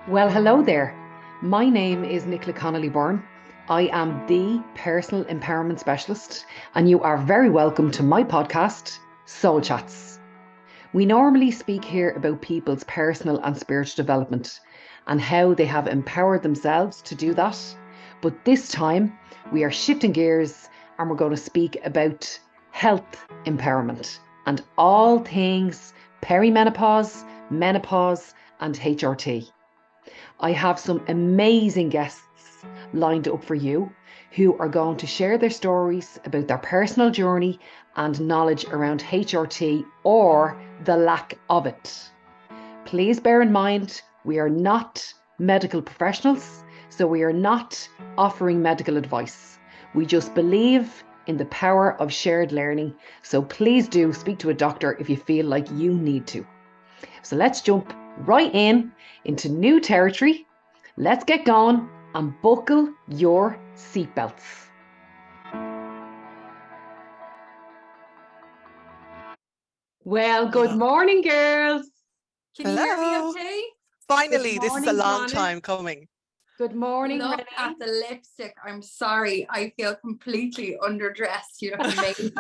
Well, hello there. My name is Nicola Connolly Byrne. I am the personal empowerment specialist, and you are very welcome to my podcast, Soulchats. We normally speak here about people's personal and spiritual development and how they have empowered themselves to do that. But this time, we are shifting gears and we're going to speak about health empowerment and all things perimenopause, menopause, and HRT. I have some amazing guests lined up for you who are going to share their stories about their personal journey and knowledge around HRT or the lack of it. Please bear in mind, we are not medical professionals, so we are not offering medical advice. We just believe in the power of shared learning, so please do speak to a doctor if you feel like you need to. So let's jump right into new territory. Let's get going and buckle your seatbelts. Well, good morning, girls. Can you hear me okay? Finally, this is a long Janet. time coming. Good morning, Look Renee. at the lipstick. I'm sorry. I feel completely underdressed. You look amazing.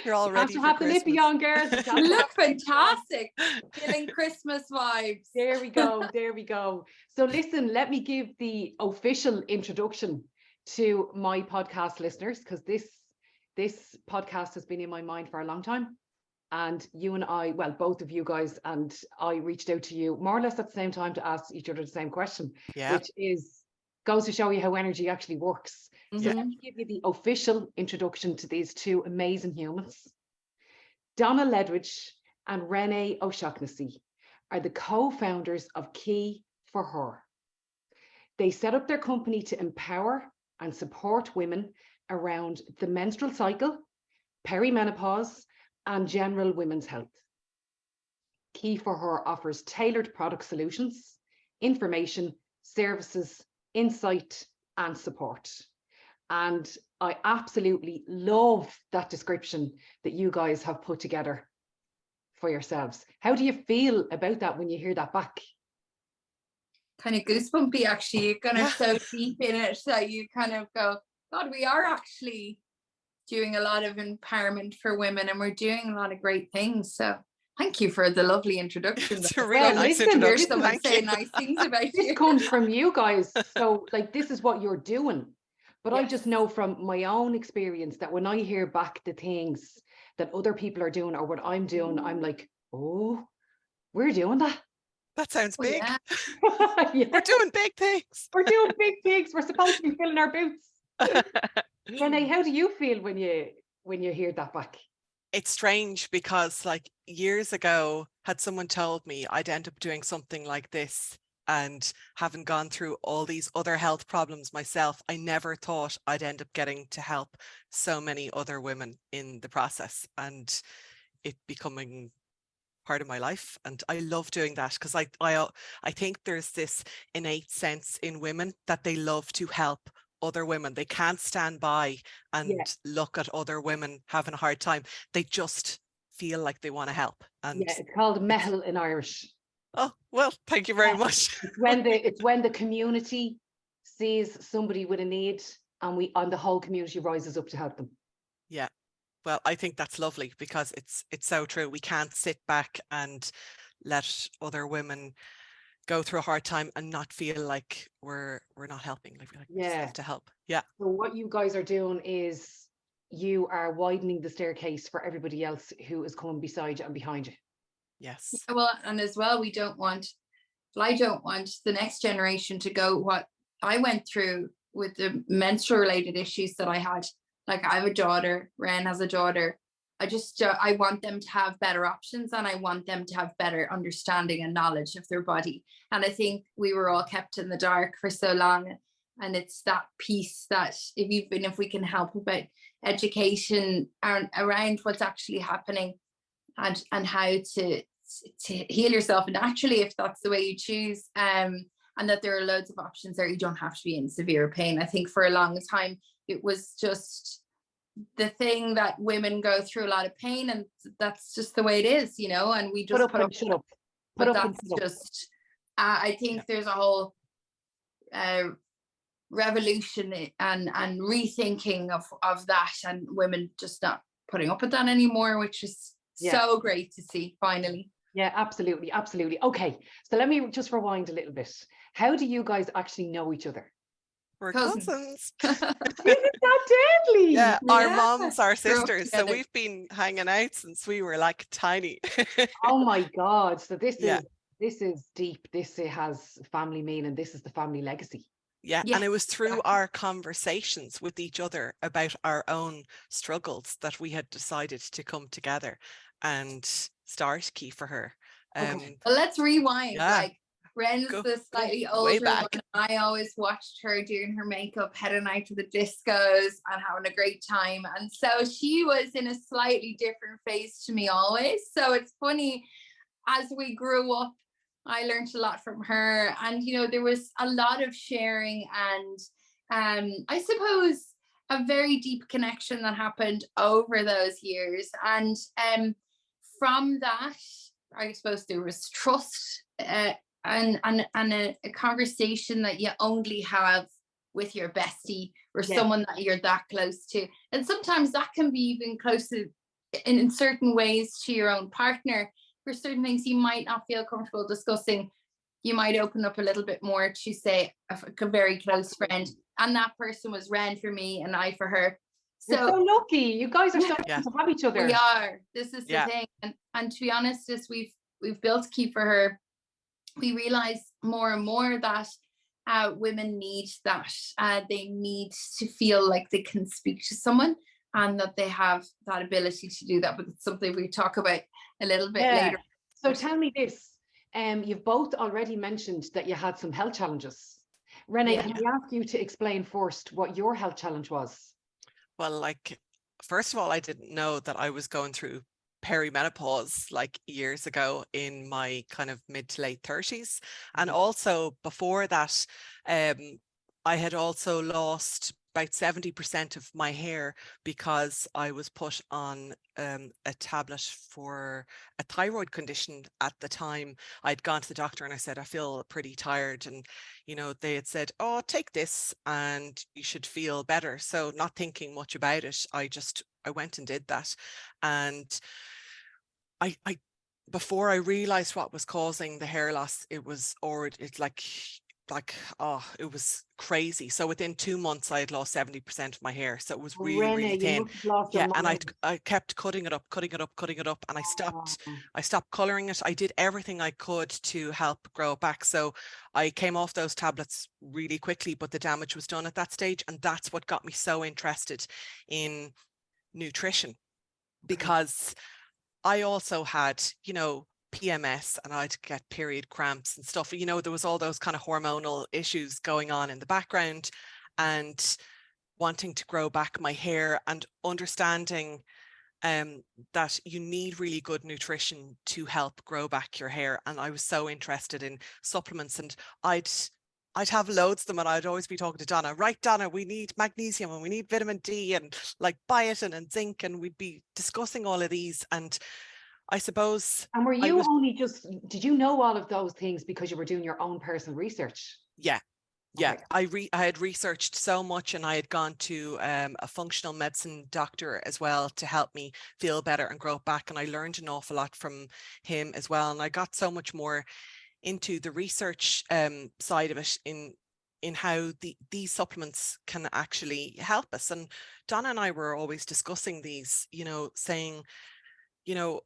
You're all ready to for have Christmas. the lippy on, girls. You look fantastic. Feeling Christmas vibes. There we go. There we go. So listen, let me give the official introduction to my podcast listeners, because this podcast has been in my mind for a long time. And you and I, well, both of you guys and I reached out to you more or less at the same time to ask each other the same question, which goes to show you how energy actually works. Mm-hmm. So let me give you the official introduction to these two amazing humans. Donna Ledwidge and Renee O'Shaughnessy are the co-founders of Key for Her. They set up their company to empower and support women around the menstrual cycle, perimenopause, and general women's health. Key for Her offers tailored product solutions, information, services, insight, and support. And I absolutely love that description that you guys have put together for yourselves. How do you feel about that when you hear that back? Kind of goosebumpy, actually. You're kind of so deep in it that you kind of go, God, we are actually doing a lot of empowerment for women and we're doing a lot of great things. So thank you for the lovely introduction. It's a really nice introduction. Here's someone saying nice things about you. This comes from you guys. So like, this is what you're doing. But Yes. I just know from my own experience that when I hear back the things that other people are doing or what I'm doing, I'm like, oh, we're doing that. That sounds big. Yeah. Yeah. We're doing big things. We're doing big things. We're supposed to be filling our boots. Renee, how do you feel when you hear that back? It's strange because like years ago, had someone told me I'd end up doing something like this and having gone through all these other health problems myself, I never thought I'd end up getting to help so many other women in the process and it becoming part of my life. And I love doing that because I think there's this innate sense in women that they love to help other women. They can't stand by and look at other women having a hard time. They just feel like they want to help. And it's called mehel in Irish. Oh, well, thank you very much. It's when the community sees somebody with a need and the whole community rises up to help them. Yeah. Well, I think that's lovely because it's so true. We can't sit back and let other women go through a hard time and not feel like we're not helping. Like we have to help. Yeah. So what you guys are doing is you are widening the staircase for everybody else who is coming beside you and behind you. Yes. Well, and as well, I don't want the next generation to go what I went through with the menstrual related issues that I had. Like I have a daughter, Ren has a daughter. I want them to have better options and I want them to have better understanding and knowledge of their body. And I think we were all kept in the dark for so long. And it's that piece that if we can help about education around what's actually happening and how to heal yourself naturally if that's the way you choose, and that there are loads of options there. You don't have to be in severe pain. I think for a long time it was just the thing that women go through a lot of pain and that's just the way it is, and we just put up. But that's just I think there's a whole revolution and rethinking of that, and women just not putting up with that anymore, which is so great to see finally. Yeah, absolutely. Okay, so let me just rewind a little bit. How do you guys actually know each other? We're cousins. Isn't that deadly? Yeah, our moms are sisters, so we've been hanging out since we were like tiny. Oh my God! So this is deep. This has family meaning. This is the family legacy. Yeah, and it was through our conversations with each other about our own struggles that we had decided to come together and start Key for Her. Well, let's rewind. Yeah. Ren's the slightly older one. I always watched her doing her makeup, heading out to the discos and having a great time. And so she was in a slightly different phase to me always. So it's funny, as we grew up, I learned a lot from her. And, you know, there was a lot of sharing and I suppose a very deep connection that happened over those years. And from that, I suppose there was trust and a conversation that you only have with your bestie or someone that you're that close to. And sometimes that can be even closer in certain ways to your own partner. For certain things you might not feel comfortable discussing, you might open up a little bit more to, say, a very close friend. And that person was Ren for me and I for her. So you're so lucky. You guys are so lucky to have each other. We are. This is the thing. And to be honest, as we've built Key for Her, we realize more and more that women need that. They need to feel like they can speak to someone and that they have that ability to do that. But it's something we talk about a little bit later. So tell me this. You've both already mentioned that you had some health challenges. Renee, can I ask you to explain first what your health challenge was? Well, like, first of all, I didn't know that I was going through perimenopause like years ago in my kind of mid to late 30s. And also before that, I had also lost about 70% of my hair because I was put on a tablet for a thyroid condition at the time. I'd gone to the doctor and I said, I feel pretty tired. And, you know, they had said, oh, take this and you should feel better. So not thinking much about it, I went and did that. And I before I realized what was causing the hair loss, it was it was crazy. So within 2 months I had lost 70% of my hair. So it was really thin. And I kept cutting it up. And I stopped coloring it. I did everything I could to help grow it back. So I came off those tablets really quickly, but the damage was done at that stage. And that's what got me so interested in nutrition, because I also had, you know, PMS and I'd get period cramps and stuff. You know, there was all those kind of hormonal issues going on in the background, and wanting to grow back my hair and understanding that you need really good nutrition to help grow back your hair. And I was so interested in supplements, and I'd have loads of them, and I'd always be talking to Donna, right, Donna, we need magnesium and we need vitamin D and like biotin and zinc, and we'd be discussing all of these. And I suppose. And were you did you know all of those things because you were doing your own personal research? Yeah. I had researched so much, and I had gone to a functional medicine doctor as well to help me feel better and grow back. And I learned an awful lot from him as well. And I got so much more into the research side of it in how these supplements can actually help us. And Donna and I were always discussing these, you know, saying, you know,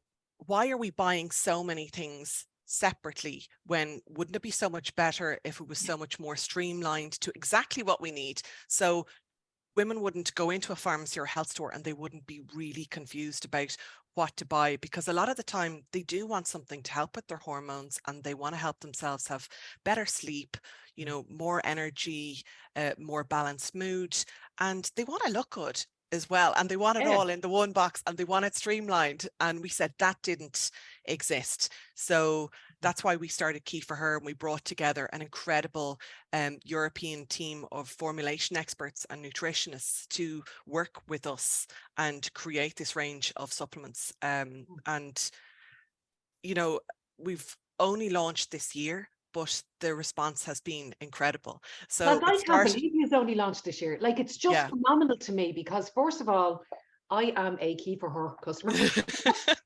why are we buying so many things separately when wouldn't it be so much better if it was so much more streamlined to exactly what we need? So women wouldn't go into a pharmacy or health store and they wouldn't be really confused about what to buy, because a lot of the time they do want something to help with their hormones and they want to help themselves have better sleep, you know, more energy, more balanced mood, and they want to look good as well, and they want it all in the one box, and they want it streamlined. And we said that didn't exist. So that's why we started Key for Her, and we brought together an incredible European team of formulation experts and nutritionists to work with us and create this range of supplements. And, you know, we've only launched this year. but the response has been incredible. So I can't believe you've only launched this year. Like, it's just phenomenal to me because, first of all, I am a key for her customer.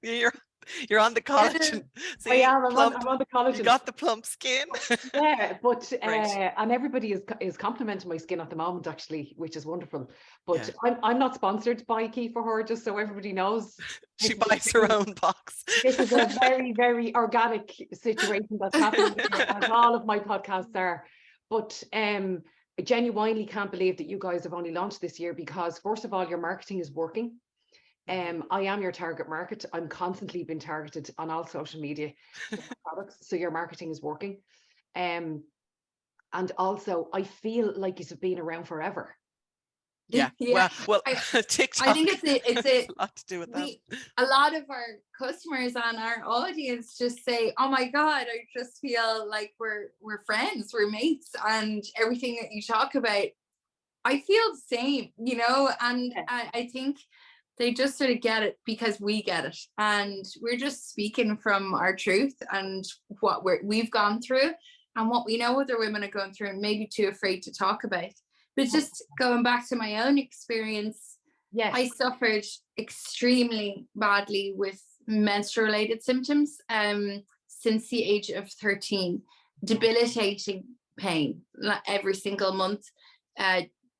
You're on the collagen. See, I am. I'm on the collagen. You got the plump skin. Yeah, but and everybody is complimenting my skin at the moment, actually, which is wonderful. But I'm not sponsored by Key for Her, just so everybody knows. She buys her own box. This is a very, very organic situation that's happening, as all of my podcasts are. But I genuinely can't believe that you guys have only launched this year because, first of all, your marketing is working. I am your target market. I'm constantly being targeted on all social media products. So your marketing is working. And also I feel like you've been around forever. Yeah. Well, TikTok. I think it's a lot to do with that. A lot of our customers and our audience just say, "Oh my God, I just feel like we're friends, we're mates, and everything that you talk about, I feel the same, you know." And I think they just sort of get it because we get it, and we're just speaking from our truth and what we've gone through and what we know other women are going through and maybe too afraid to talk about. But just going back to my own experience, I suffered extremely badly with menstrual-related symptoms since the age of 13, debilitating pain every single month,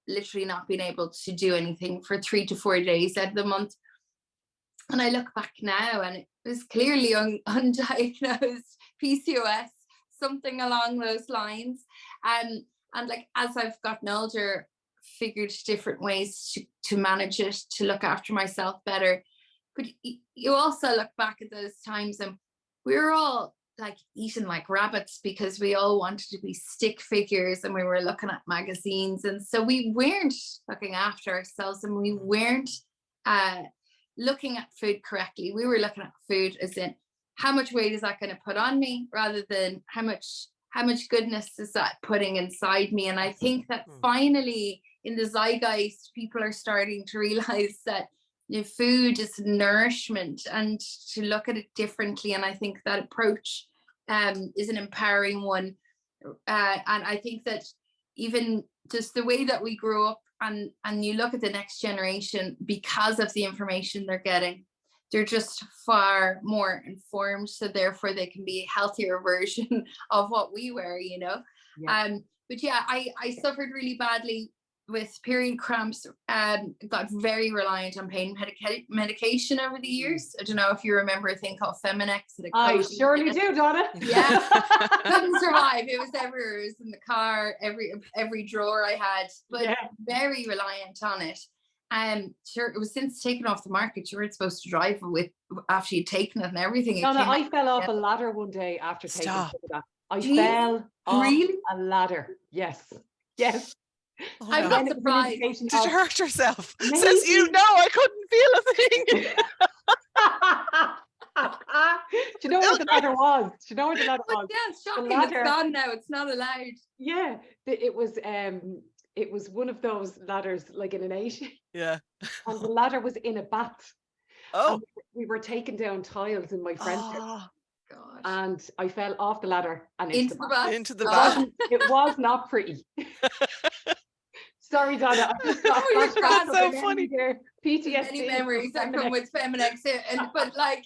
literally not being able to do anything for 3 to 4 days out of the month. And I look back now and it was clearly undiagnosed PCOS, something along those lines. And like, as I've gotten older, figured different ways to manage it, to look after myself better. But you also look back at those times and we were all like eating like rabbits because we all wanted to be stick figures and we were looking at magazines. And so we weren't looking after ourselves and we weren't looking at food correctly. We were looking at food as in, how much weight is that going to put on me, rather than how much goodness is that putting inside me. And I think that finally in the zeitgeist, people are starting to realize that food is nourishment and to look at it differently. And I think that approach is an empowering one. And I think that even just the way that we grew up and you look at the next generation, because of the information they're getting, they're just far more informed. So therefore they can be a healthier version of what we were, you know. But yeah, I suffered really badly with period cramps, got very reliant on pain medication over the years. I don't know if you remember a thing called Feminex. I surely do, Donna. Yeah, couldn't survive. It was everywhere. It was in the car, every drawer I had, but very reliant on it. Sure, it was since taken off the market. You weren't supposed to drive with after you'd taken it and everything. Donna, I fell off a ladder one day after taking that. I fell off a ladder. Yes. Oh, I'm not surprised. Did you hurt yourself? Maybe. Says you, no, I couldn't feel a thing. Do you know what the ladder was? Yeah, it's shocking. It's gone now. It's not allowed. Yeah, it was one of those ladders like in an 8. Yeah. And the ladder was in a bath. Oh. And we were taking down tiles in my friend's house. Gosh. And I fell off the ladder and into the bath. It was not pretty. Sorry, Donna. I just got that's so funny. There. PTSD. Many memories that come with Feminex, but like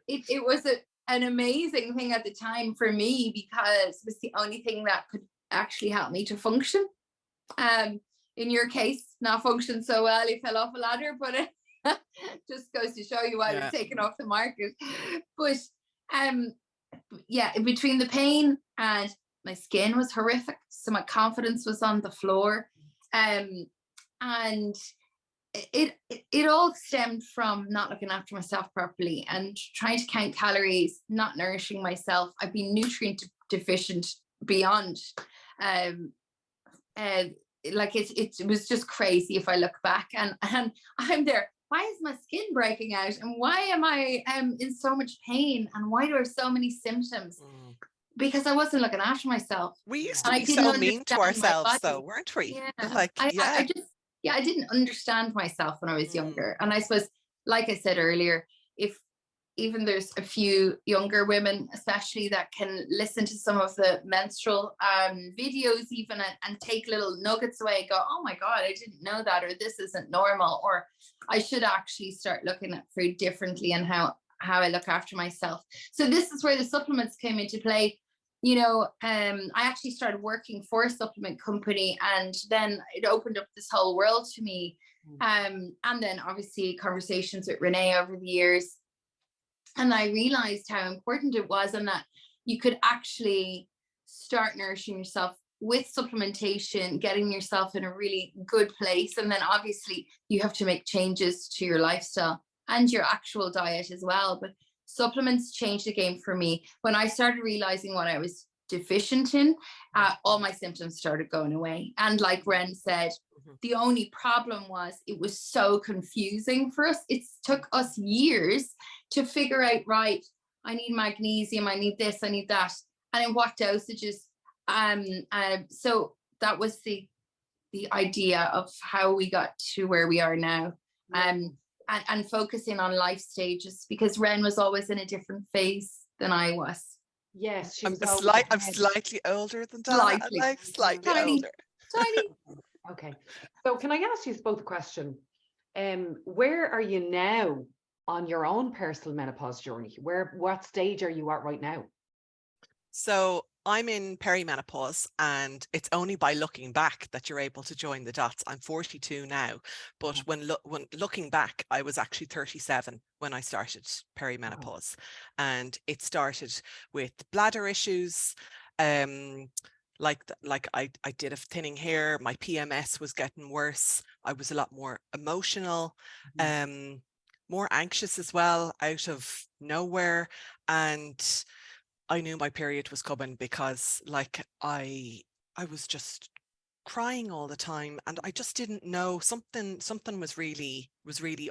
it was an amazing thing at the time for me because it was the only thing that could actually help me to function. In your case, not function so well. You fell off a ladder, but it just goes to show you why it was taken off the market. But between the pain and my skin was horrific, so my confidence was on the floor. And it all stemmed from not looking after myself properly and trying to count calories, not nourishing myself. I've been nutrient deficient beyond. Like it was just crazy if I look back, and I'm there. Why is my skin breaking out, and why am I in so much pain, and why do I have so many symptoms? Because I wasn't looking after myself. We used to be so mean to ourselves, though, weren't we? Yeah. Like, I didn't understand myself when I was younger. And I suppose, like I said earlier, if even there's a few younger women, especially, that can listen to some of the menstrual videos even and take little nuggets away and go, oh my God, I didn't know that, or this isn't normal, or I should actually start looking at food differently and how I look after myself. So this is where the supplements came into play. You know, I actually started working for a supplement company, and then it opened up this whole world to me. And then obviously conversations with Renee over the years. And I realized how important it was, and that you could actually start nourishing yourself with supplementation, getting yourself in a really good place. And then obviously you have to make changes to your lifestyle and your actual diet as well. But supplements changed the game for me. When I started realizing what I was deficient in, all my symptoms started going away. And like Ren said, the only problem was it was so confusing for us. It took us years to figure out, right, I need magnesium, I need this, I need that, and in what dosages. So that was the idea of how we got to where we are now. And focusing on life stages, because Ren was always in a different phase than I was. Yes, I'm slightly older than Donna. Slightly tiny, older. Tiny. Okay. So can I ask you both a question? Where are you now on your own personal menopause journey? What stage are you at right now? So I'm in perimenopause, and it's only by looking back that you're able to join the dots. I'm 42 now, but when looking back, I was actually 37 when I started perimenopause. And it started with bladder issues. Like I did have thinning hair, my PMS was getting worse, I was a lot more emotional, more anxious as well, out of nowhere. And I knew my period was coming, because like I was just crying all the time, and I just didn't know, something was really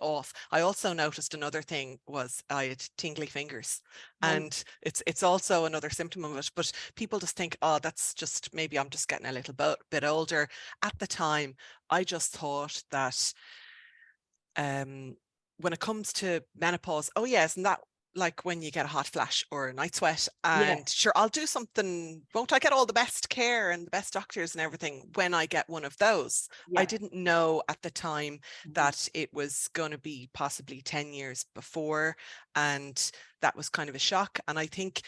off. I also noticed another thing was I had tingly fingers, and it's also another symptom of it. But people just think, oh, that's just, maybe I'm just getting a little bit older. At the time, I just thought that when it comes to menopause, oh yes, and that, like when you get a hot flash or a night sweat, and sure, I'll do something, won't I get all the best care and the best doctors and everything when I get one of those? I didn't know at the time that it was going to be possibly 10 years before, and that was kind of a shock. And I think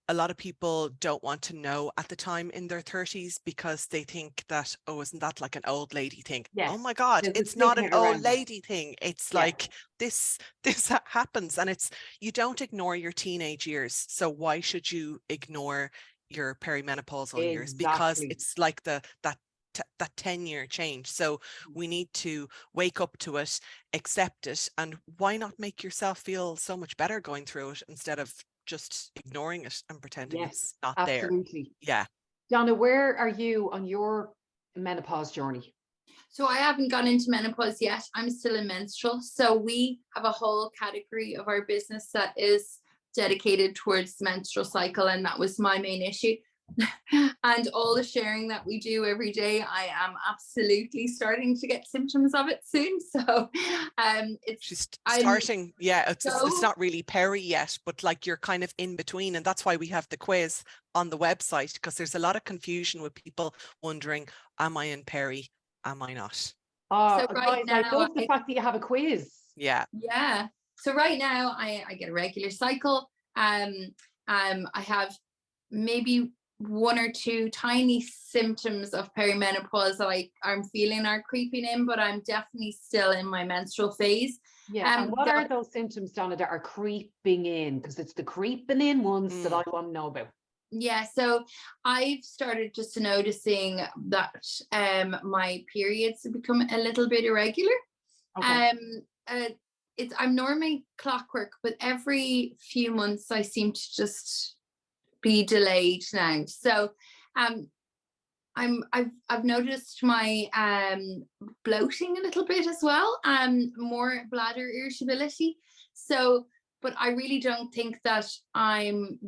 a lot of people don't want to know at the time in their 30s, because they think that, oh, isn't that like an old lady thing? Yes. Oh my God, it's not an old lady thing. It's like this happens, and you don't ignore your teenage years. So why should you ignore your perimenopausal years? Because it's like that 10-year change. So we need to wake up to it, accept it, and why not make yourself feel so much better going through it, instead of just ignoring it and pretending it's not there. Absolutely. Yeah. Donna, where are you on your menopause journey? So I haven't gone into menopause yet. I'm still in menstrual. So we have a whole category of our business that is dedicated towards the menstrual cycle, and that was my main issue. And all the sharing that we do every day, I am absolutely starting to get symptoms of it soon. So she's starting, it's not really peri yet, but like you're kind of in between. And that's why we have the quiz on the website, because there's a lot of confusion with people wondering, am I in peri, am I not? So right now, I love the fact that you have a quiz. Yeah. So right now I get a regular cycle. I have maybe one or two tiny symptoms of perimenopause that I'm feeling are creeping in, but I'm definitely still in my menstrual phase. And what are those symptoms, Donna, that are creeping in? Because it's the creeping in ones that I want to know about. Yeah, so I've started just noticing that my periods have become a little bit irregular. I'm normally clockwork, but every few months I seem to just be delayed now. So I've noticed my bloating a little bit as well, more bladder irritability. So but I really don't think that I'm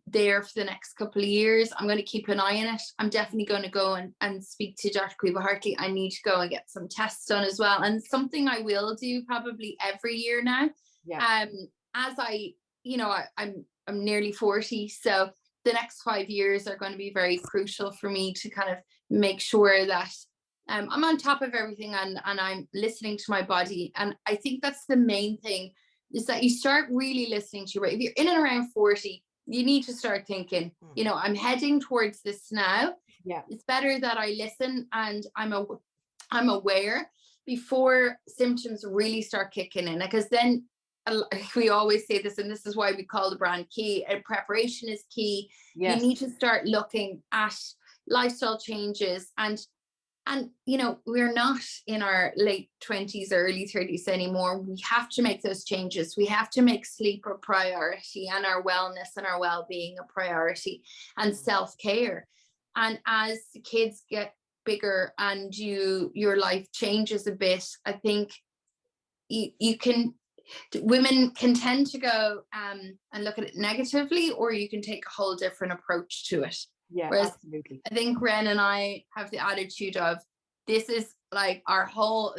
there for the next couple of years. I'm going to keep an eye on it. I'm definitely going to go and speak to Dr. Cueva Hartley. I need to go and get some tests done as well. And something I will do probably every year now. Yeah. As I'm nearly 40. So the next 5 years are going to be very crucial for me to kind of make sure that I'm on top of everything and I'm listening to my body. And I think that's the main thing, is that you start really listening to your body. If you're in and around 40, you need to start thinking, I'm heading towards this now. Yeah. It's better that I listen and I'm aware before symptoms really start kicking in, because then we always say this, and this is why we call the brand Key. Preparation is key. Yes. You need to start looking at lifestyle changes, and we're not in our late 20s, early 30s anymore. We have to make those changes. We have to make sleep a priority, and our wellness and our well-being a priority, and self-care. And as the kids get bigger and your life changes a bit, I think women can tend to go and look at it negatively, or you can take a whole different approach to it. Yeah, whereas absolutely. I think Ren and I have the attitude of, this is like a whole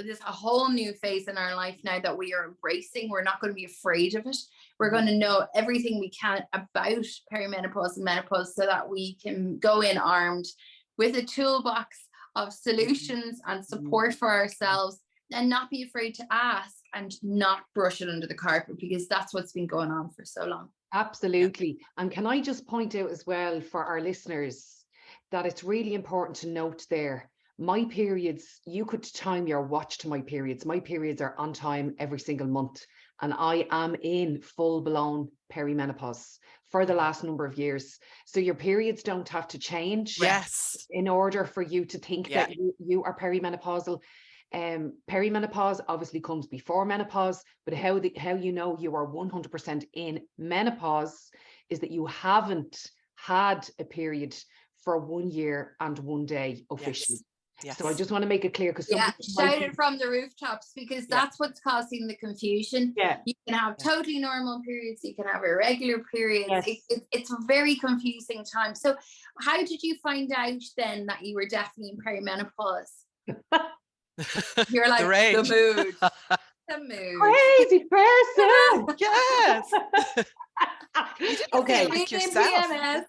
new phase in our life now that we are embracing. We're not going to be afraid of it. We're going to know everything we can about perimenopause and menopause, so that we can go in armed with a toolbox of solutions and support for ourselves, and not be afraid to ask and not brush it under the carpet, because that's what's been going on for so long. Absolutely. And can I just point out as well for our listeners that it's really important to note there, my periods, you could time your watch to my periods. My periods are on time every single month, and I am in full-blown perimenopause for the last number of years. So your periods don't have to change in order for you to think that you are perimenopausal. Perimenopause obviously comes before menopause, but how you know you are 100% in menopause is that you haven't had a period for 1 year and 1 day officially. Yes. So I just want to make it clear, because shout it from the rooftops, because that's what's causing the confusion. You can have totally normal periods, you can have irregular periods. It's a very confusing time. So how did you find out then that you were definitely in perimenopause? You're like, the mood. The mood. Crazy person. Yes. You didn't feel like yourself. PMS.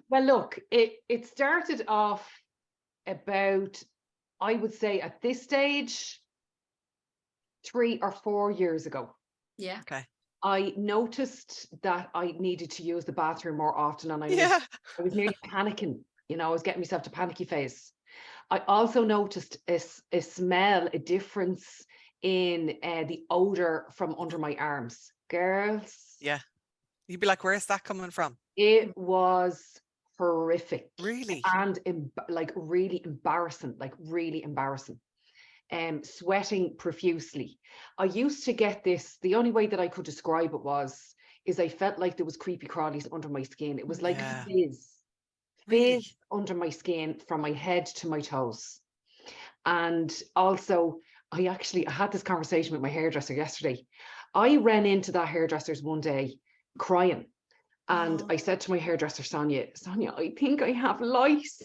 Well, look, it started off about, I would say at this stage, 3 or 4 years ago. Yeah. Okay. I noticed that I needed to use the bathroom more often, and I was nearly panicking. I was getting myself to panicky phase. I also noticed a smell, a difference in the odor from under my arms. Girls. Yeah. You'd be like, where's that coming from? It was horrific. Really? And really embarrassing, sweating profusely. I used to get this, the only way that I could describe it is I felt like there was creepy crawlies under my skin. It was like fizz under my skin from my head to my toes. And also, I had this conversation with my hairdresser yesterday. I ran into that hairdresser's one day crying. And I said to my hairdresser, Sonia, I think I have lice.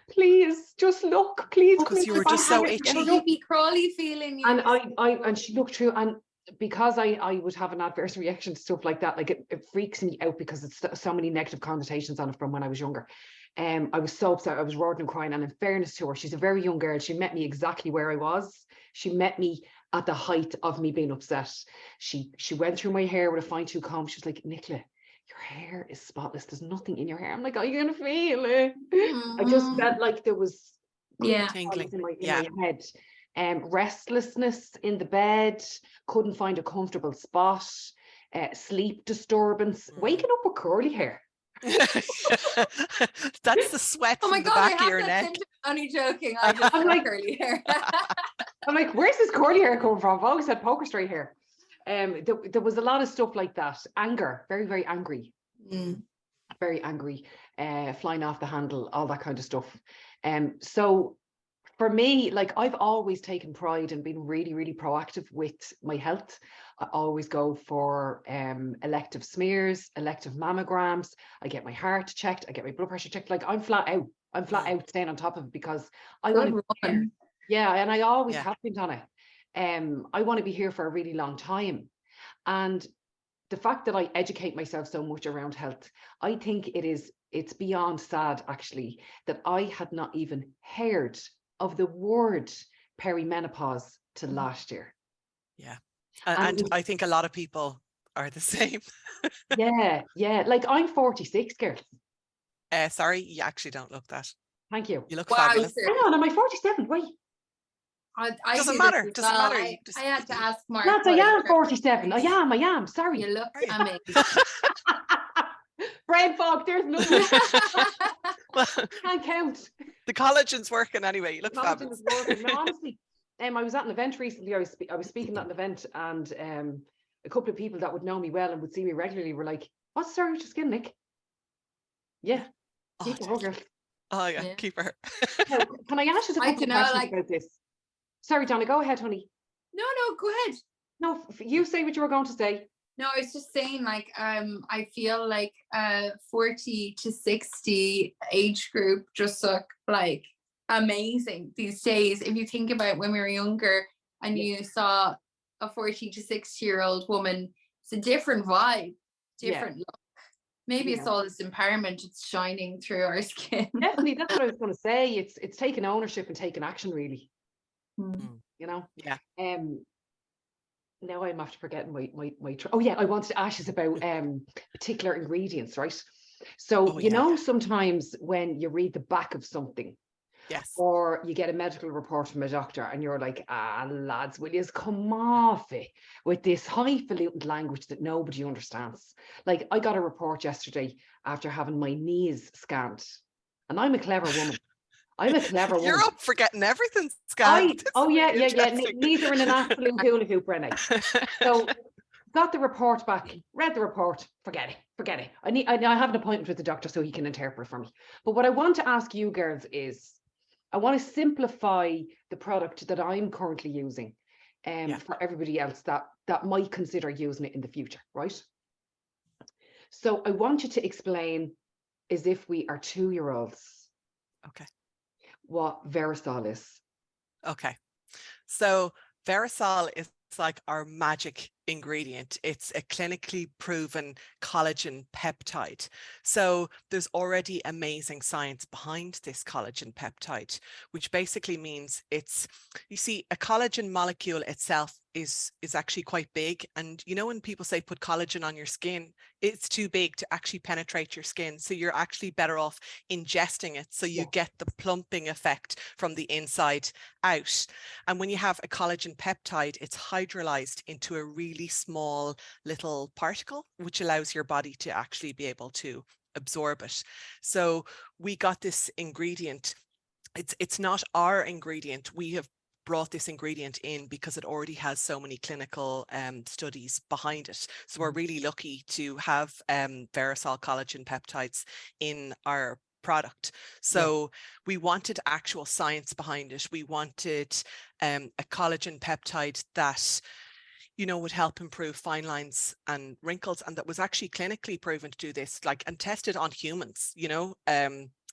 Please, just look, please. Because you were just so itchy. Creepy crawly feeling. And and she looked through, and because I would have an adverse reaction to stuff like that, like it freaks me out, because it's so many negative connotations on it from when I was younger. I was so upset. I was roaring and crying. And in fairness to her, she's a very young girl. She met me exactly where I was. She met me at the height of me being upset. She went through my hair with a fine-tooth comb. She was like, Nicola, your hair is spotless. There's nothing in your hair. I'm like, are you gonna feel it? I just felt like there was tingling in my head. Restlessness in the bed, couldn't find a comfortable spot, sleep disturbance, waking up with curly hair. That's the sweat from the back of your neck. Only joking. I just have curly hair. I'm like, where's this curly hair coming from? I've always had poker straight hair. There was a lot of stuff like that. Anger, very, very angry. Very angry, flying off the handle, all that kind of stuff. So for me, like, I've always taken pride in being really, really proactive with my health. I always go for elective smears, elective mammograms. I get my heart checked. I get my blood pressure checked. Like I'm flat out. I'm flat out staying on top of it because I want to be here. Yeah, and I always have been on it. I want to be here for a really long time. And the fact that I educate myself so much around health, I think it's beyond sad actually that I had not even heard of the word perimenopause till last year. Yeah. And I think a lot of people are the same. Yeah. Like I'm 46, girls. Sorry, you actually don't look that. Thank you. You look fabulous. Hang on, am I 47? Wait. Doesn't matter. Doesn't matter. I had to ask Mark. Lads, I am 47. I am. Sorry. You look amazing. Brain fog, there's nothing. Can't count. The collagen's working anyway. You look fabulous. No, honestly, I was at an event recently. I was speaking at an event, and a couple of people that would know me well and would see me regularly were like, "What's the story with your skin, Nick?" Yeah, keep her girl. Oh yeah, keep her. Now, can I ask you a couple of questions about this? Sorry, Donna, go ahead, honey. No, go ahead. No, you say what you were going to say. No, I was just saying, like, I feel like 40 to 60 age group just look like amazing these days. If you think about when we were younger and you saw a 40 to 60-year-old woman, it's a different vibe, different look. Maybe it's all this empowerment, it's shining through our skin. Definitely, that's what I was going to say. It's taking ownership and taking action, really. You know? Yeah. Now I'm after forgetting my oh yeah, I wanted to ask you about particular ingredients, right? So you know, sometimes when you read the back of something, or you get a medical report from a doctor and you're like, lads, will you come off it with this highfalutin language that nobody understands? Like I got a report yesterday after having my knees scanned, and I'm a clever woman. You're up for getting everything scanned. Knees are in an absolute hula hoop, Brenna. So got the report back, read the report, forget it. I have an appointment with the doctor so he can interpret for me. But what I want to ask you girls is, I want to simplify the product that I'm currently using for everybody else that might consider using it in the future, right? So I want you to explain, as if we are 2-year-olds. Okay. What Verisol is. Okay. So Verisol is like our magic ingredient. It's a clinically proven collagen peptide. So there's already amazing science behind this collagen peptide, which basically means you see, a collagen molecule itself is actually quite big. And you know, when people say put collagen on your skin, it's too big to actually penetrate your skin. So you're actually better off ingesting it. So you get the plumping effect from the inside out. And when you have a collagen peptide, it's hydrolyzed into a really small little particle, which allows your body to actually be able to absorb it. So we got this ingredient. It's not our ingredient. We have brought this ingredient in because it already has so many clinical studies behind it. So we're really lucky to have Verisol collagen peptides in our product. So we wanted actual science behind it. We wanted a collagen peptide that, you know, would help improve fine lines and wrinkles, and that was actually clinically proven to do this, like, and tested on humans, you know,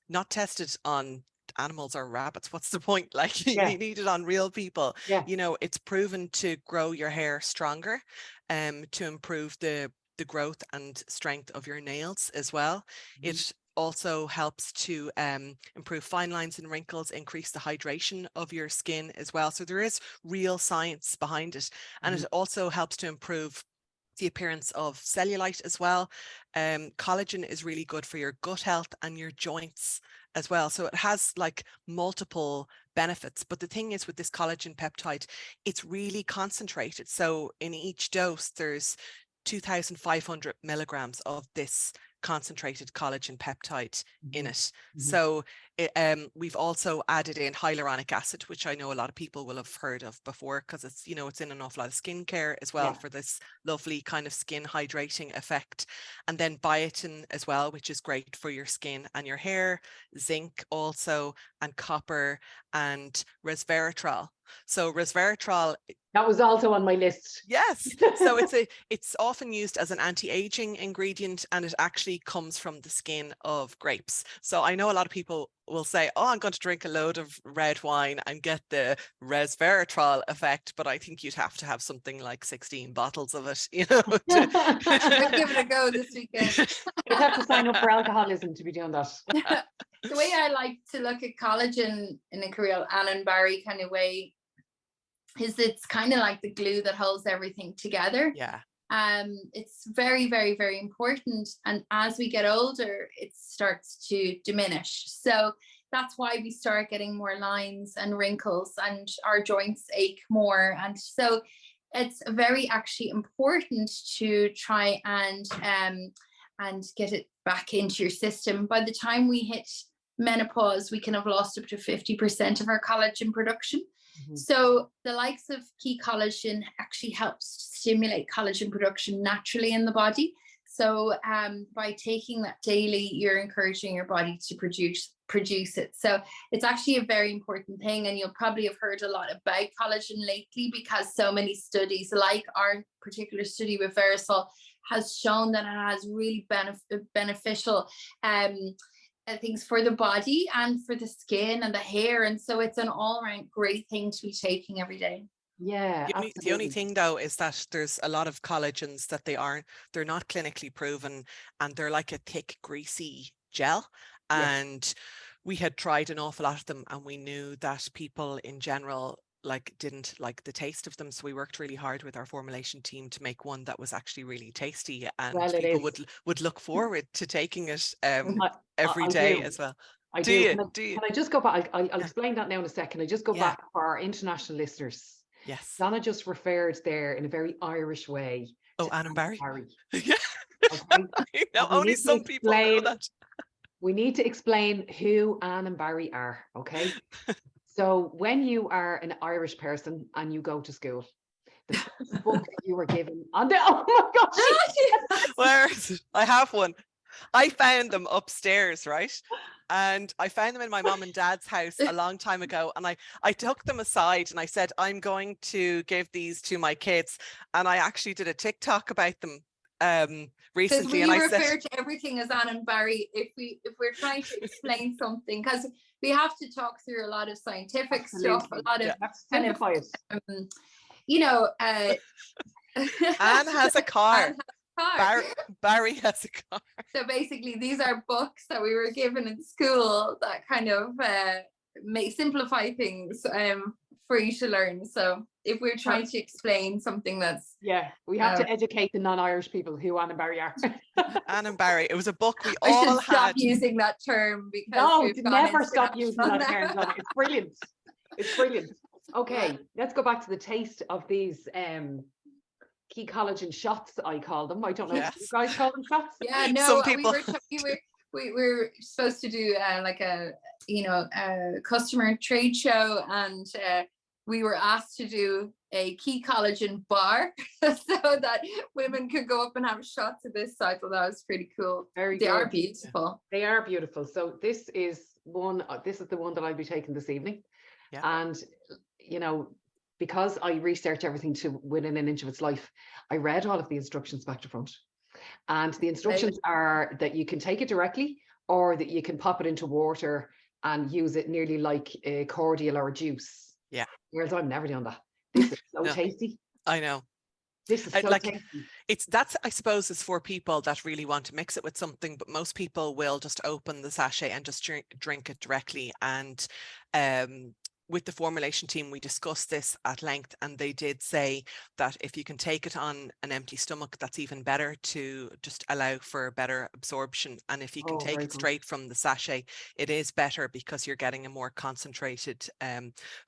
not tested on animals or rabbits. What's the point? Like, you need it on real people. You know, it's proven to grow your hair stronger, to improve the growth and strength of your nails as well. It also helps to improve fine lines and wrinkles, increase the hydration of your skin as well. So there is real science behind it. And it also helps to improve the appearance of cellulite as well. Collagen is really good for your gut health and your joints as well. So it has like multiple benefits. But the thing is, with this collagen peptide, it's really concentrated. So in each dose, there's 2,500 milligrams of this concentrated collagen peptide in it. So we've also added in hyaluronic acid, which I know a lot of people will have heard of before, because it's, you know, it's in an awful lot of skincare as well for this lovely kind of skin hydrating effect. And then biotin as well, which is great for your skin and your hair, zinc also, and copper, and resveratrol, So resveratrol, that was also on my list. yes. So it's often used as an anti-aging ingredient, and it actually comes from the skin of grapes. So I know a lot of people will say, oh, I'm going to drink a load of red wine and get the resveratrol effect, but I think you'd have to have something like 16 bottles of it, you know. I'll give it a go this weekend. You'd have to sign up for alcoholism to be doing that. The way I like to look at collagen in a real Anne Barry kind of way is it's kind of like the glue that holds everything together. Yeah. It's very, very, very important. And as we get older, it starts to diminish. So that's why we start getting more lines and wrinkles, and our joints ache more. And so it's very actually important to try and get it back into your system. By the time we hit menopause, we can have lost up to 50% of our collagen production. Mm-hmm. So the likes of key collagen actually helps stimulate collagen production naturally in the body. So by taking that daily, you're encouraging your body to produce it. So it's actually a very important thing. And you'll probably have heard a lot about collagen lately, because so many studies, like our particular study with Verisol, has shown that it has really beneficial things for the body and for the skin and the hair. And so it's an all-around great thing to be taking every day. Yeah, the only thing though is that there's a lot of collagens that they're not clinically proven, and they're like a thick greasy gel. And we had tried an awful lot of them, and we knew that people in general didn't like the taste of them. So we worked really hard with our formulation team to make one that was actually really tasty, and people would look forward to taking it every day as well. I do. Can I just go back? I'll explain that now in a second. I just go back for our international listeners. Yes. Donna just referred there in a very Irish way. Oh, Anne Barry. Yeah. Okay. No, only some people know that. We need to explain who Anne and Barry are, okay? So when you are an Irish person and you go to school, the first book that you were given on the, oh my gosh. Where is it? I have one. I found them upstairs, right? And I found them in my mom and dad's house a long time ago. And I took them aside and I said, I'm going to give these to my kids. And I actually did a TikTok about them recently. And I refer to everything as Anne and Barry if we're trying to explain something, because we have to talk through a lot of scientific stuff, a lot of kind of Anne has a car. Barry has a car. So basically these are books that we were given in school that kind of simplify things for you to learn. So if we're trying to explain something that's we have to educate the non-Irish people who Anne and Barry are. Anne and Barry, it was a book we I all should stop using that term, because no, never stop using that term. It's brilliant. It's brilliant. Okay, let's go back to the taste of these key collagen shots, I call them. I don't know if you guys call them shots. Yeah, no, some people. We were supposed to do like a customer trade show, and we were asked to do a key collagen bar so that women could go up and have shots of this. So I thought that was pretty cool. They are beautiful. They are beautiful. So this is the one that I'll be taking this evening. Yeah. And because I research everything to within an inch of its life, I read all of the instructions back to front. And the instructions are that you can take it directly, or that you can pop it into water and use it nearly like a cordial or a juice. Yeah. Whereas I've never done that. This is so tasty. I know. This is so tasty. That's, I suppose, is for people that really want to mix it with something, but most people will just open the sachet and just drink it directly. And with the formulation team, we discussed this at length, and they did say that if you can take it on an empty stomach, that's even better, to just allow for better absorption. And if you can take it straight from the sachet, it is better, because you're getting a more concentrated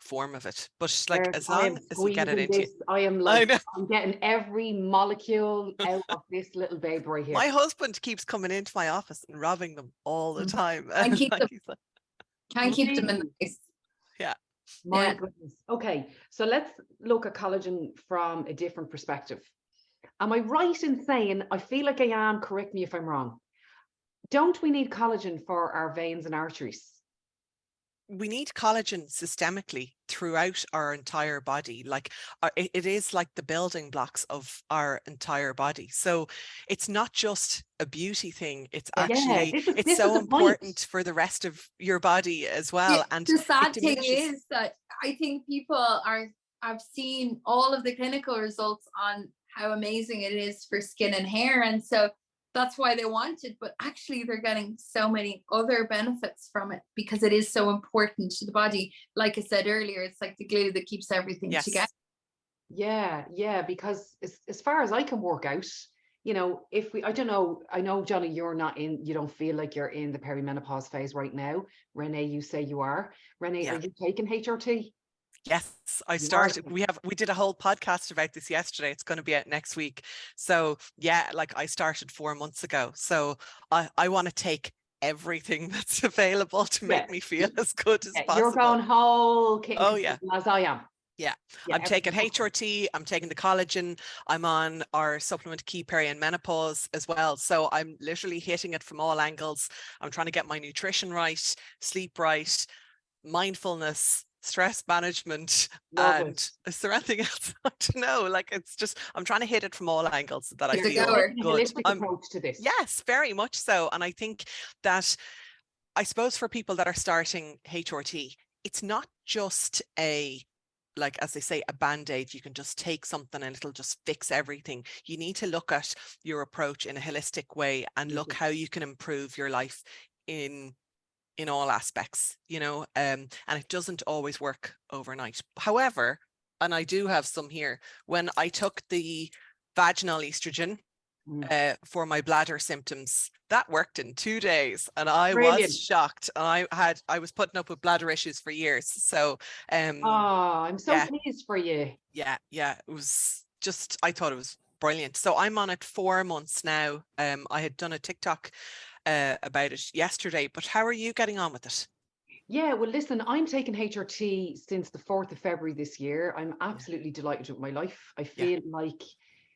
form of it. But as long as you get it into I'm getting every molecule out of this little babe right here. My husband keeps coming into my office and robbing them all the time. Can't keep them in the face. Yeah. My goodness. Okay, so let's look at collagen from a different perspective. Am I right in saying, I feel like I am, correct me if I'm wrong, don't we need collagen for our veins and arteries? we need collagen systemically throughout our entire body. Like it is like the building blocks of our entire body. So it's not just a beauty thing. It's actually, it's this was so the point. important for the rest of your body as well. And the sad it thing diminishes. is that I think people are, I've seen all of the clinical results on how amazing it is for skin and hair. And so that's why they want it. But actually, they're getting so many other benefits from it because it is so important to the body. Like I said earlier, it's like the glue that keeps everything together. Yeah, because as far as I can work out, you know, if we, I don't know, I know, Johnny, you're not in, you don't feel like you're in the perimenopause phase right now. Renee, you say you are. Renee, are you taking HRT? Yes, I started. We did a whole podcast about this yesterday. It's going to be out next week. So yeah, like I started 4 months ago. So I want to take everything that's available to make me feel as good as possible. You're going whole kit and caboodle, as I am. Yeah, I'm taking HRT, I'm taking the collagen, I'm on our supplement Key Peri and Menopause as well. So I'm literally hitting it from all angles. I'm trying to get my nutrition right, sleep right, mindfulness, stress management, and is there anything else? I don't know. Like it's just, I'm trying to hit it from all angles so that I feel good. Holistic approach to this. Yes, very much so. And I think that, I suppose for people that are starting HRT, it's not just a, like, as they say, a band-aid. You can just take something and it'll just fix everything. You need to look at your approach in a holistic way and look how you can improve your life in all aspects, you know, and it doesn't always work overnight. However, and I do have some here, when I took the vaginal estrogen for my bladder symptoms, that worked in 2 days, and I was shocked. I was putting up with bladder issues for years. So I'm so pleased for you. Yeah, it was just, I thought it was brilliant. So I'm on it 4 months now. I had done a TikTok about it yesterday, but how are you getting on with it? Yeah, well, listen, I'm taking HRT since the 4th of February this year. I'm absolutely delighted with my life. I feel like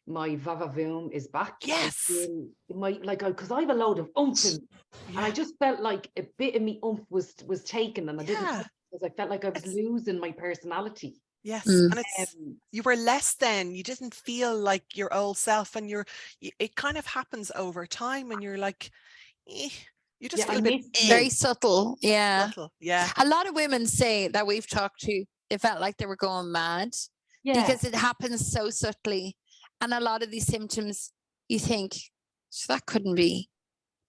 my vavavoom is back. Yes. I feel because I have a load of oomph and I just felt like a bit of me oomph was taken, and I didn't, because I felt like I was losing my personality. Yes, and it's, you were less than, you didn't feel like your old self, and it kind of happens over time, and you're like, you just feel a bit very subtle. Subtle. A lot of women say that we've talked to, they felt like they were going mad because it happens so subtly, and a lot of these symptoms you think, so that couldn't be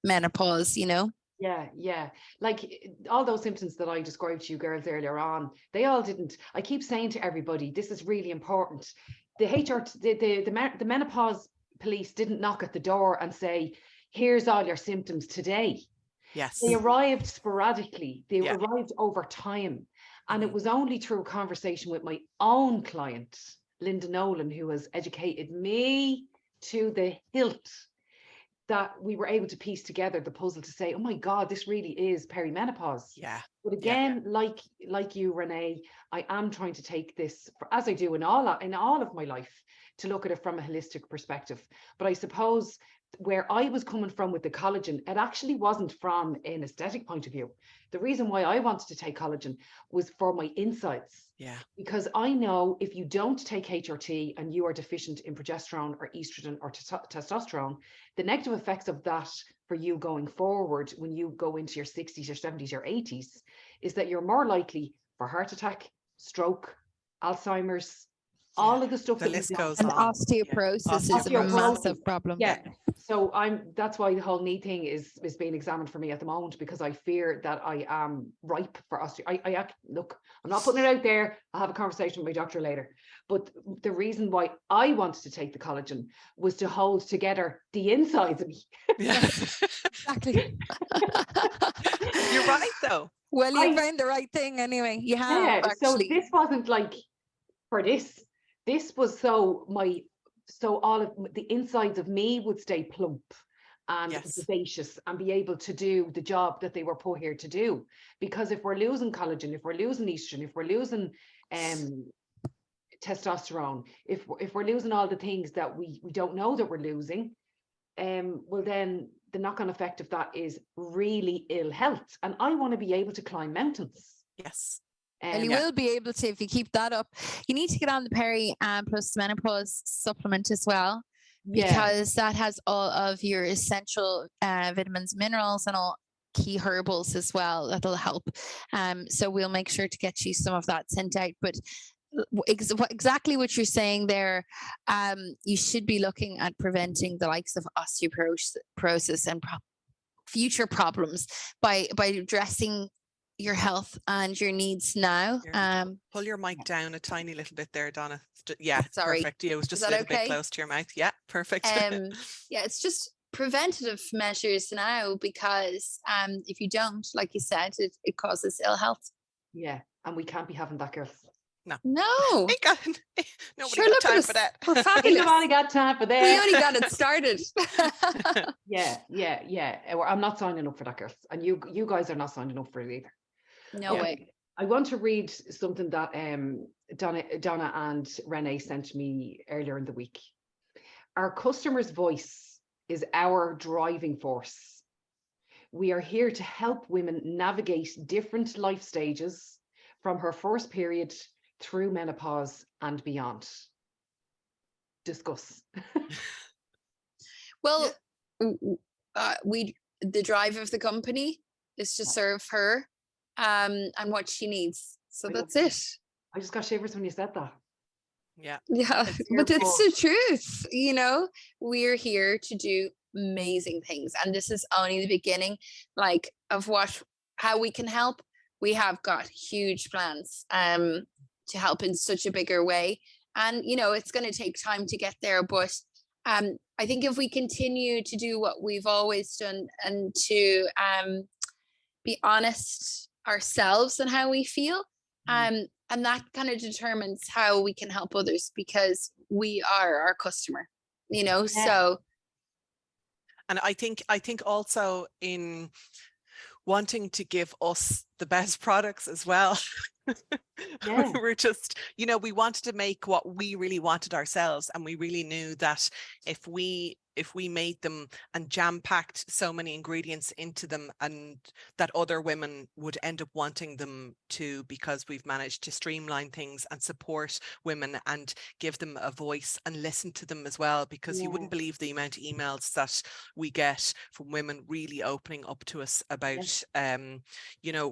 menopause, you know. Yeah. Like all those symptoms that I described to you girls earlier on, they all didn't. I keep saying to everybody, this is really important. The menopause police didn't knock at the door and say, here's all your symptoms today. Yes. They arrived sporadically. They arrived over time. And it was only through a conversation with my own client, Linda Nolan, who has educated me to the hilt, that we were able to piece together the puzzle to say, oh my God, this really is perimenopause. Yeah. But again, like you, Renee, I am trying to take this, as I do in all of my life, to look at it from a holistic perspective. But I suppose where I was coming from with the collagen, it actually wasn't from an aesthetic point of view. The reason why I wanted to take collagen was for my insides. Yeah. Because I know if you don't take HRT and you are deficient in progesterone or estrogen or testosterone, the negative effects of that for you going forward when you go into your 60s, your 70s, your 80s, is that you're more likely for heart attack, stroke, Alzheimer's, all of the stuff the that list goes on. And osteoporosis is a massive problem. Yeah. So that's why the whole knee thing is being examined for me at the moment, because I fear that I am ripe for look, I'm not putting it out there. I'll have a conversation with my doctor later. But the reason why I wanted to take the collagen was to hold together the insides of me. Yeah. Exactly. You're right though. Well, you found the right thing anyway. You have actually. So this wasn't like for this. This was so all of the insides of me would stay plump and vivacious and be able to do the job that they were put here to do. Because if we're losing collagen, if we're losing estrogen, if we're losing testosterone, if we're losing all the things that we don't know that we're losing, well then the knock-on effect of that is really ill health. And I want to be able to climb mountains. Yes. Well, you will be able to, if you keep that up. You need to get on the Peri plus menopause supplement as well, because that has all of your essential vitamins, minerals, and all key herbals as well. That'll help. So we'll make sure to get you some of that sent out. But exactly what you're saying there, you should be looking at preventing the likes of osteoporosis and future problems by addressing your health and your needs now. Pull your mic down a tiny little bit there, Donna. Yeah, sorry. Perfect. Yeah, it was just a little bit close to your mouth. Yeah, perfect. Yeah, it's just preventative measures now, because if you don't, like you said, it causes ill health. Yeah, and we can't be having that, girls. No. Nobody got time for that. We're fabulous. Nobody got time for that. We only got it started. Yeah. I'm not signing up for that, girls. And you guys are not signing up for it either. No way. I want to read something that Donna and Renee sent me earlier in the week. Our customer's voice is our driving force. We are here to help women navigate different life stages from her first period through menopause and beyond. Discuss. Well, the drive of the company is to serve her and what she needs. So that's it. I just got shivers when you said that. Yeah, but it's the truth. We're here to do amazing things, and this is only the beginning, like, of how we can help. We have got huge plans to help in such a bigger way, and it's going to take time to get there, but I think if we continue to do what we've always done, and to be honest ourselves and how we feel, and that kind of determines how we can help others, because we are our customer, so. And I think also in wanting to give us the best products as well. We're just, we wanted to make what we really wanted ourselves, and we really knew that if we made them and jam-packed so many ingredients into them, and that other women would end up wanting them too, because we've managed to streamline things and support women and give them a voice and listen to them as well, because you wouldn't believe the amount of emails that we get from women really opening up to us about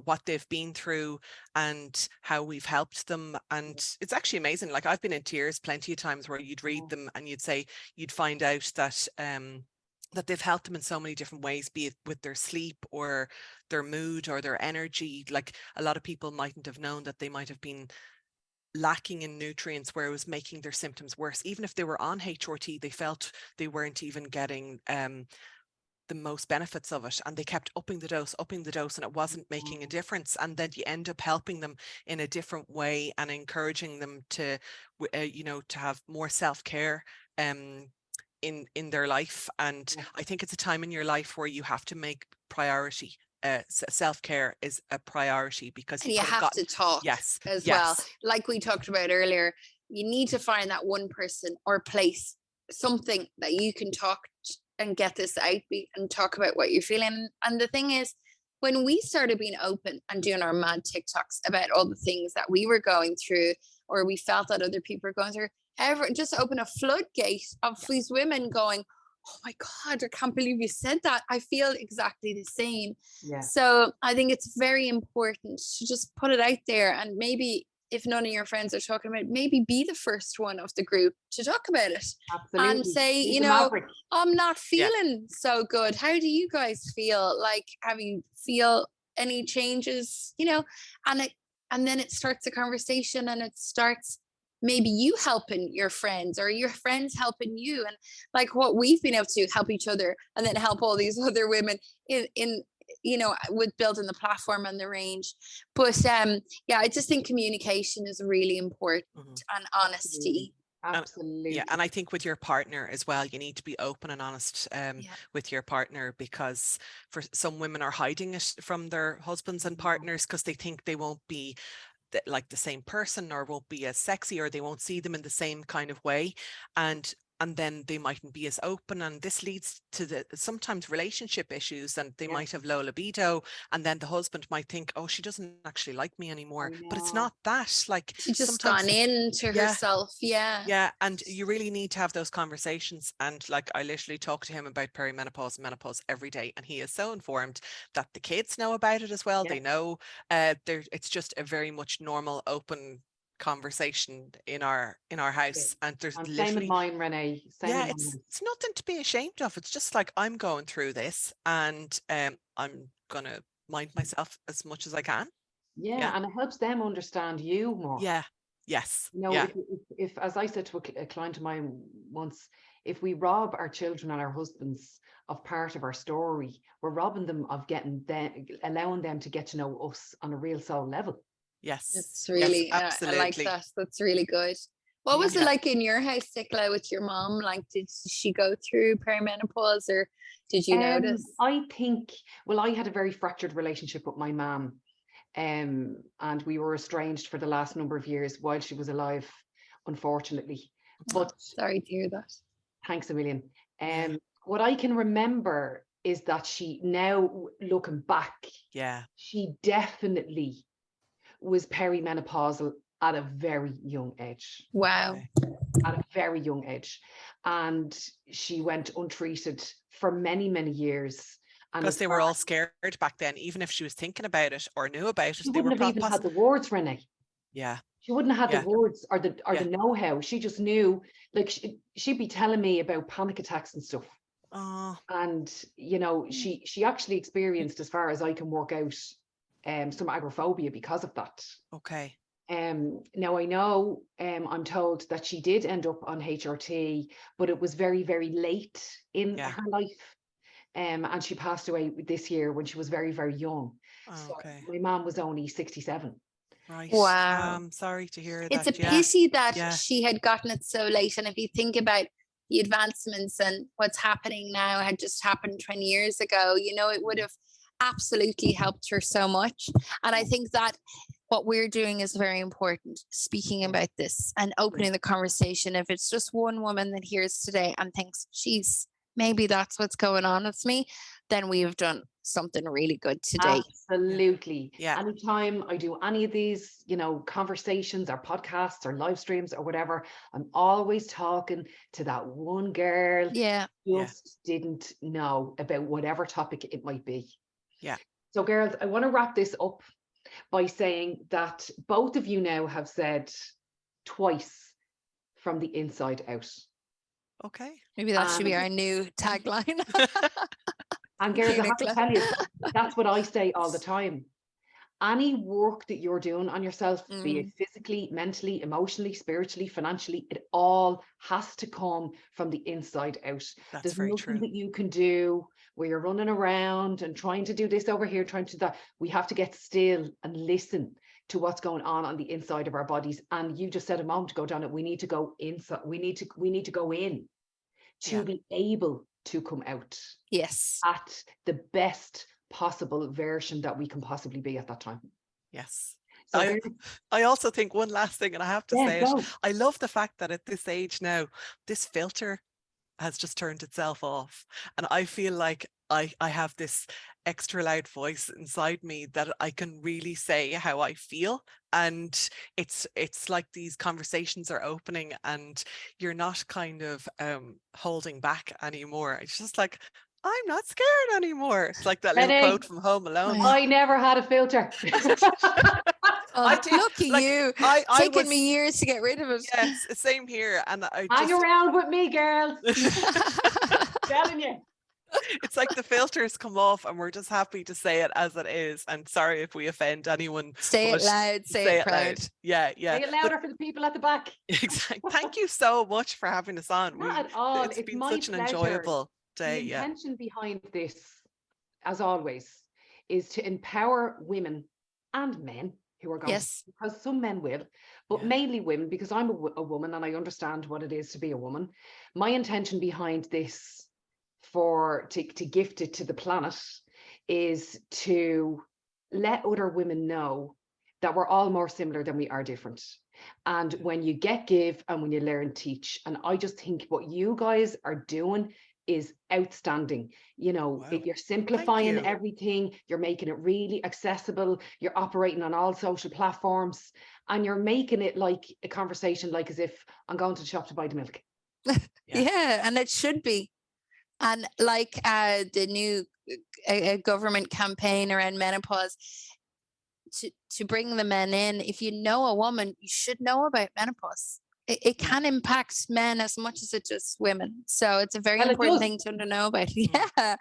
what they've been through and how we've helped them. And it's actually amazing. Like, I've been in tears plenty of times where you'd read them and you'd find out that that they've helped them in so many different ways, be it with their sleep or their mood or their energy. Like, a lot of people mightn't have known that they might have been lacking in nutrients, where it was making their symptoms worse. Even if they were on HRT, they felt they weren't even getting the most benefits of it, and they kept upping the dose, and it wasn't making a difference. And then you end up helping them in a different way and encouraging them to to have more self-care in their life. And I think it's a time in your life where you have to make priority. Self-care is a priority, because you have to talk well. Like we talked about earlier, you need to find that one person or place, something that you can talk and get this out and talk about what you're feeling. And the thing is, when we started being open and doing our mad TikToks about all the things that we were going through, or we felt that other people were going through, just open a floodgate of these women going, oh my God, I can't believe you said that. I feel exactly the same. So I think it's very important to just put it out there, and maybe if none of your friends are talking about it, maybe be the first one of the group to talk about it. Absolutely. And say, I'm not feeling so good. How do you guys feel? Like, have you feel any changes, and then it starts a conversation, and it starts maybe you helping your friends or your friends helping you. And like what we've been able to help each other, and then help all these other women in with building the platform and the range. But I just think communication is really important, and honesty. Absolutely. And I think with your partner as well, you need to be open and honest with your partner, because for some women are hiding it from their husbands and partners because they think they won't be like the same person, or won't be as sexy, or they won't see them in the same kind of way. And and then they mightn't be as open, and this leads to sometimes relationship issues, and they might have low libido, and then the husband might think, oh, she doesn't actually like me anymore, but it's not that. Like, she just sometimes gone into herself. Yeah, and you really need to have those conversations. And like, I literally talk to him about perimenopause and menopause every day, and he is so informed that the kids know about it as well. They know it's just a very much normal, open conversation in our house. And there's literally, same with mine, Renee. It's nothing to be ashamed of. It's just like, I'm going through this, and I'm gonna mind myself as much as I can. And it helps them understand you more. Yes. You know, if as I said to a client of mine once, if we rob our children and our husbands of part of our story, we're robbing them of allowing them to get to know us on a real soul level. Yes. It's really, yes, absolutely. I like that. That's really good. What was it like in your house, Nicola, with your mom? Like, did she go through perimenopause, or did you notice? I think, well, I had a very fractured relationship with my mom. And we were estranged for the last number of years while she was alive, unfortunately. But sorry to hear that. Thanks a million. What I can remember is that she, now looking back, she definitely was perimenopausal at a very young age. Wow. At a very young age. And she went untreated for many, many years. Because they were all scared back then, even if she was thinking about it or knew about it. She wouldn't have even had the words, Renee. Yeah. She wouldn't have had the words or the know-how. She just knew, like, she'd be telling me about panic attacks and stuff. And, you know, she actually experienced, as far as I can work out, some agoraphobia because of that. Okay. Now I know, I'm told that she did end up on HRT, but it was very, very late in her life. And she passed away this year when she was very, very young. So my mom was only 67. Right. Wow. I'm sorry to hear that. It's a pity that she had gotten it so late. And if you think about the advancements and what's happening now had just happened 20 years ago, you know, it would have absolutely helped her so much. And I think that what we're doing is very important, speaking about this and opening the conversation. If it's just one woman that hears today and thinks, geez, maybe that's what's going on with me, then we have done something really good today. Absolutely. Anytime I do any of these, you know, conversations or podcasts or live streams or whatever, I'm always talking to that one girl who just didn't know about whatever topic it might be. So girls, I want to wrap this up by saying that both of you now have said twice, from the inside out. Okay. Maybe that should be our new tagline. And girls, I have to tell you, that's what I say all the time. Any work that you're doing on yourself, be it physically, mentally, emotionally, spiritually, financially, it all has to come from the inside out. There's nothing that you can do where you're running around and trying to do this over here, trying to do that. We have to get still and listen to what's going on the inside of our bodies. And you just said a moment ago, Donna, we need to go inside. We need to go in to be able to come out. Yes. At the best possible version that we can possibly be at that time. Yes. So I also think one last thing, and I have to say it, I love the fact that at this age now, this filter has just turned itself off. And I feel like I have this extra loud voice inside me that I can really say how I feel. And it's like these conversations are opening and you're not kind of holding back anymore. It's just like, I'm not scared anymore. It's like that little quote from Home Alone. I never had a filter. Lucky you. Taken me years to get rid of it. Yes, same here. And hang around with me, girls. Telling you. It's like the filters come off and we're just happy to say it as it is. And sorry if we offend anyone. Say it loud, say it proud. Loud. Yeah. Say it louder for the people at the back. Exactly. Thank you so much for having us on. Not at all. It's been such an enjoyable day. The intention behind this, as always, is to empower women and men who are going, because some men will, but mainly women, because I'm a woman and I understand what it is to be a woman. My intention behind this, to gift it to the planet, is to let other women know that we're all more similar than we are different. And when you give and when you learn, teach. And I just think what you guys are doing is outstanding. You know, Wow. you're simplifying you. everything, you're making it really accessible, you're operating on all social platforms, and you're making it like a conversation, like as if I'm going to the shop to buy the milk. Yeah, and it should be. And like the new government campaign around menopause, to bring the men in, if you know a woman, you should know about menopause. It can impact men as much as it does women. So it's a very important thing to know about. Yeah,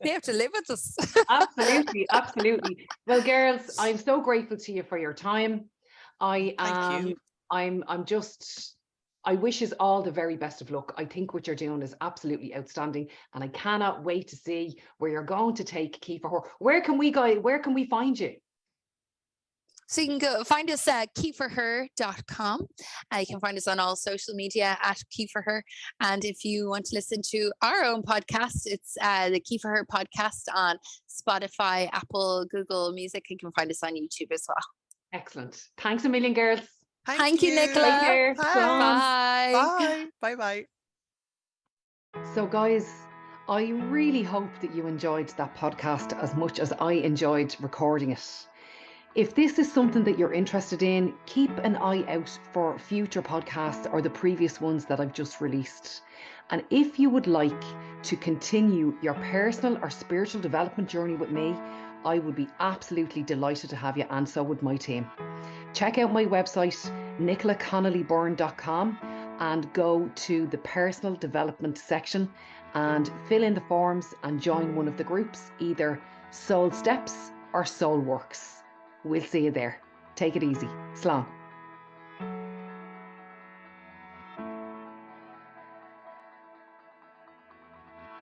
they have to live with us. Absolutely, absolutely. Well, girls, I'm so grateful to you for your time. Thank you. I wish us all the very best of luck. I think what you're doing is absolutely outstanding, and I cannot wait to see where you're going to take Key for Her. Where can we go? Where can we find you? So you can go find us at keyforher.com. You can find us on all social media at Key for Her. And if you want to listen to our own podcast, it's the Key for Her podcast on Spotify, Apple, Google Music. You can find us on YouTube as well. Excellent. Thanks a million, girls. Thank you, Nicola. Take care. Bye. Bye. Bye. So, guys, I really hope that you enjoyed that podcast as much as I enjoyed recording it. If this is something that you're interested in, keep an eye out for future podcasts or the previous ones that I've just released. And if you would like to continue your personal or spiritual development journey with me, I would be absolutely delighted to have you, and so would my team. Check out my website, nicolaconnollyburn.com, and go to the personal development section and fill in the forms and join one of the groups, either Soul Steps or Soul Works. We'll see you there. Take it easy. Slán.